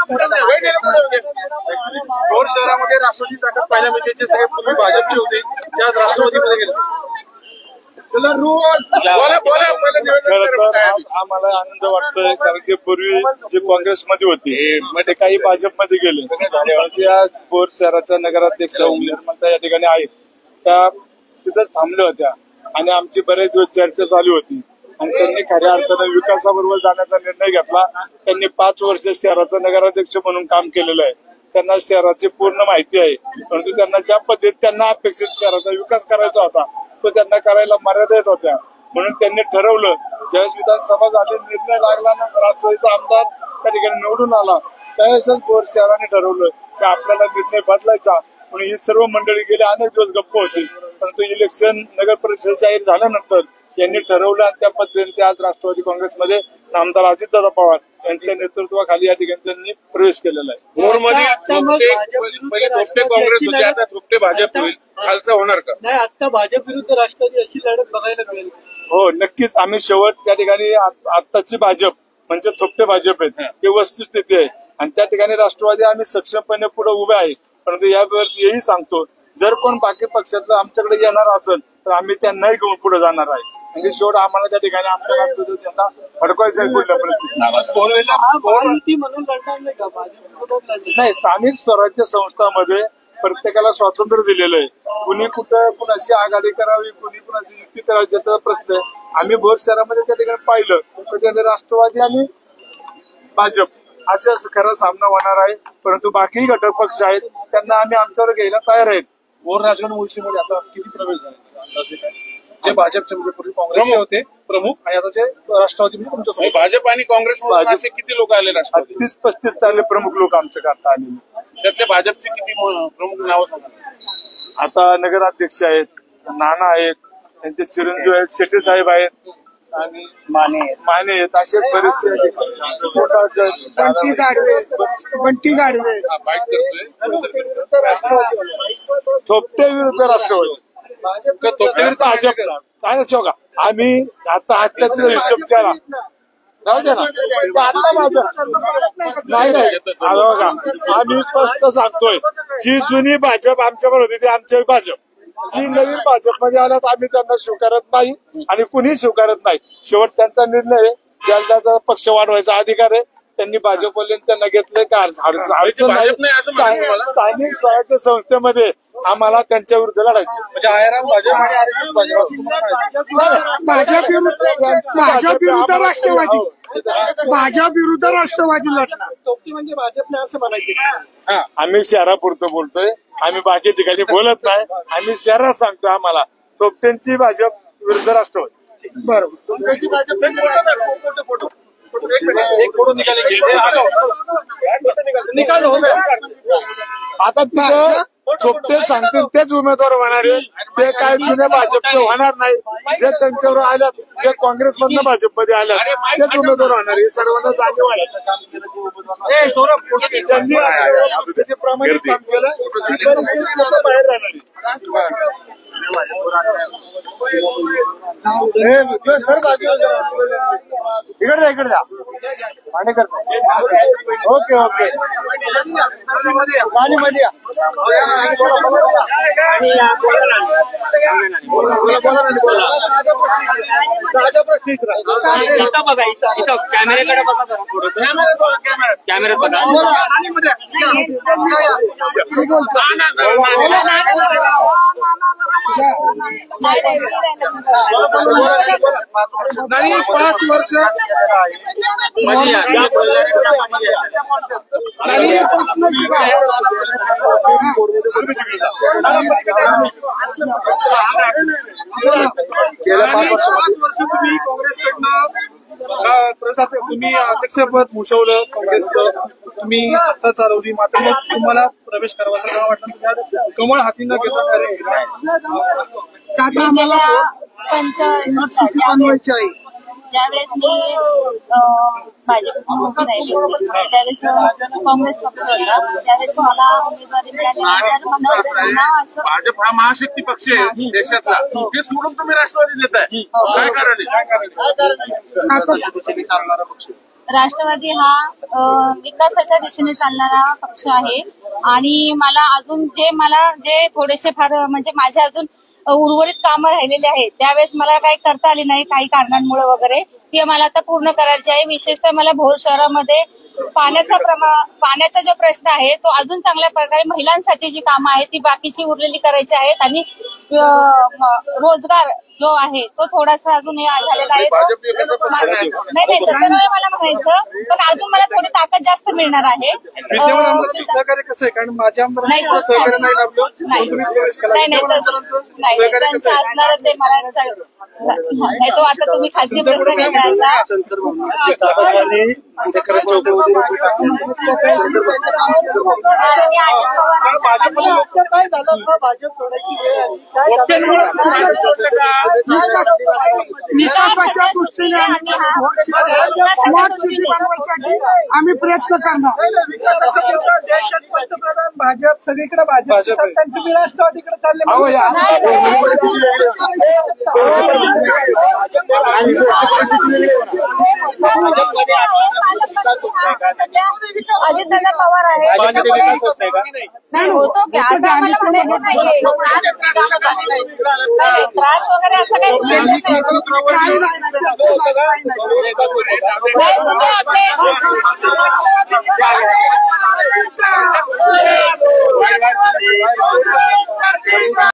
भोर शहरामध्ये राष्ट्रवादी ताकद पाहिल्या म्हणजे जे सगळे पूर्वी भाजपचे होते ते आज राष्ट्रवादीमध्ये गेले. आम्हाला आनंद वाटतोय कारण की पूर्वी जे काँग्रेसमध्ये होते मध्ये काही भाजपमध्ये गेले. आज भोर शहराच्या नगराध्यक्ष निर्मलता या ठिकाणी आहेत त्या तिथंच थांबल्या होत्या आणि आमची बरेच दिवस चर्चा चालू होती आणि त्यांनी खऱ्या अर्थानं विकासाबरोबर जाण्याचा निर्णय घेतला. त्यांनी 5 वर्ष शहराचा नगराध्यक्ष म्हणून काम केलेलं आहे. त्यांना शहराची पूर्ण माहिती आहे परंतु त्यांना ज्या पद्धतीत त्यांना अपेक्षित शहराचा विकास करायचा होता तो त्यांना करायला मर्यादा येत होत्या म्हणून त्यांनी ठरवलं. ज्यावेळेस विधानसभा झाली निर्णय लागला ना राष्ट्रवादीचा आमदार त्या ठिकाणी निवडून आला त्यावेळेसच भोर शहराने ठरवलं की आपल्याला निर्णय बदलायचा म्हणून ही सर्व मंडळी गेले अनेक दिवस गप्प होती परंतु इलेक्शन नगर परिषद जाहीर झाल्यानंतर यांनी ठरवलं आणि त्या पद्धतीने ते आज राष्ट्रवादी काँग्रेसमध्ये आमदार अजितदादा पवार यांच्या नेतृत्वाखाली या ठिकाणी त्यांनी प्रवेश केलेला आहे. भोरमध्ये पहिले थोपटे काँग्रेस होते आता थोपटे भाजप होईल खालचा होणार का? नाही आता भाजप विरुद्ध राष्ट्रवादी अशी लढत बघायला मिळेल. हो नक्कीच आम्ही शेवट त्या ठिकाणी आत्ताची भाजप म्हणजे थोपटे भाजप आहेत ही वस्तुस्थिती आहे आणि त्या ठिकाणी राष्ट्रवादी आम्ही सक्षमपणे पुढे उभे आहे परंतु यावर हेही सांगतो जर कोण बाकी पक्षातलं आमच्याकडे येणार असेल तर आम्ही त्यांनाही घेऊन पुढे जाणार आहे. म्हणजे शेवट आम्हाला त्या ठिकाणी आमच्या राष्ट्रवादी त्यांना अडकवायचं आहे कुठल्या परिस्थितीत म्हणून लढणार नाही का भाजप? नाही स्थानिक स्वराज्य संस्थांमध्ये प्रत्येकाला स्वातंत्र्य दिलेलं आहे. कुणी कुठं कुणाशी आघाडी करावी कुणी कुणाशी युती करावी त्याचा प्रश्न आहे. आम्ही भोर शहरामध्ये त्या ठिकाणी पाहिलं तर त्याने राष्ट्रवादी आणि भाजप असा खरा सामना होणार आहे परंतु बाकीही घटक पक्ष आहेत त्यांना आम्ही आमच्यावर घ्यायला तयार आहेत. भोर राजगड मुळशीमध्ये आता किती प्रवेश झाले? जे भाजपचे म्हणजे पूर्वी काँग्रेसचे होते प्रमुख आणि आता जे राष्ट्रवादी म्हणजे तुमच्या भाजप आणि काँग्रेस असे किती लोक आले राष्ट्रवादी? 30-35 चालले प्रमुख लोक आमच्या आता आलेले. त्यातले भाजपचे किती प्रमुख नावं सांगा? आता नगराध्यक्ष आहेत नाना आहेत त्यांचे चिरंजीव आहेत शेट्टी साहेब आहेत आणि माने आहेत असे बरेचसे बंटी गाडवे थोपटे विरुद्ध राष्ट्रवादी भाजप काय का आम्ही आता आत्ताचा हिशोब केला राहू दे ना आता भाजप नाही बघा आम्ही स्पष्ट सांगतोय जी जुनी भाजप आमच्यावर होती ती आमच्या भाजप जी नवीन भाजपमध्ये आल्यात आम्ही त्यांना स्वीकारत नाही आणि कुणी स्वीकारत नाही. शेवट त्यांचा निर्णय ज्यांचा पक्ष वाढवायचा अधिकार आहे त्यांनी भाजपवाल्यांनी त्यांना घेतलंय का स्थानिक स्वराज्य संस्थेमध्ये आम्हाला त्यांच्या विरुद्ध लढायचे म्हणजे आयराम भाजप आणि आरएसएस भाजप विरुद्ध राष्ट्रवादी भाजप विरुद्ध राष्ट्रवादी लढणार म्हणजे भाजपने असं म्हणायचे. आम्ही शहरापुरतं बोलतोय आम्ही बाकी ठिकाणी बोलत नाही आम्ही शहरात सांगतोय आम्हाला थोपटेंची भाजप विरुद्ध राष्ट्रवादी. बरोबर फोटो एक फोटो निकाल हो आता तिथं थोपटे सांगतील तेच उमेदवार होणार आहे ते काय जुन्या भाजपचे होणार नाही. जे त्यांच्यावर आल्यात जे काँग्रेसमधनं भाजपमध्ये आल्यात तेच उमेदवार होणार आहे. सर्वांना जाणीव आहे त्यांनी प्रामाणिक काम केलं बाहेर राहणार सर बाजू इकडे जा आणि ओके ओके पाणीमध्ये या कॅमेऱ्याकडे बघा कॅमेऱ्यात बघा नाही 5 वर्ष गेल्या 5 वर्ष तुम्ही काँग्रेसकडनं तुम्ही अध्यक्षपद भूषवलं काँग्रेसचं तुम्ही सत्ता चालवली मात्र मग तुम्हाला प्रवेश करावासा का वाटलं कमळ हाती न घेता आम्हाला ज्यावेळेस मी भाजप राहिली होती त्यावेळेस काँग्रेस पक्ष होता त्यावेळेस मला उमेदवारी मिळाली. भाजप हा महाशक्ती पक्ष आहे देशातला ते सोडून तुम्ही राष्ट्रवादी देताय काय कारण चालणारा पक्ष राष्ट्रवादी हा विकासाच्या दिशेने चालणारा पक्ष आहे आणि मला जे थोडेसे फार म्हणजे माझे अजून उर्वरित कामं राहिलेली आहेत त्यावेळेस मला काही करता आली नाही काही कारणांमुळे वगैरे ती मला आता पूर्ण करायची आहे. विशेषतः मला भोर शहरामध्ये पाण्याचा जो प्रश्न आहे तो अजून चांगल्या प्रकारे महिलांसाठी जी कामं आहेत ती बाकीची उरलेली करायची आहेत आणि रोजगार जो आहे तो थोडासा अजून हे झालेला आहे. नाही तसं नाही मला म्हणायचं पण अजून मला थोडी ताकद जास्त मिळणार आहे. विद्यमान आमदारांचं सहकार्य कसं आहे? कारण माझ्या आमदारांना सहकार्य नाही लाभलं तुम्ही प्रवेश केला. नाही त्यांचं असणारच आहे मला नाही तो आता तुम्ही खाजगी प्रश्न घेण्याचा काय झालं का भाजप सोडायची वेळ आली काय विकासाच्या दृष्टीने आम्ही प्रयत्न करणार. देशात पंतप्रधान भाजप सगळीकडे भाजप तुम्ही राष्ट्रवादीकडे चालले अजितदादा पवार आहे नाही होतो की असं आम्हाला म्हणायचं नाहीये. त्रास वगैरे असं काही नाही.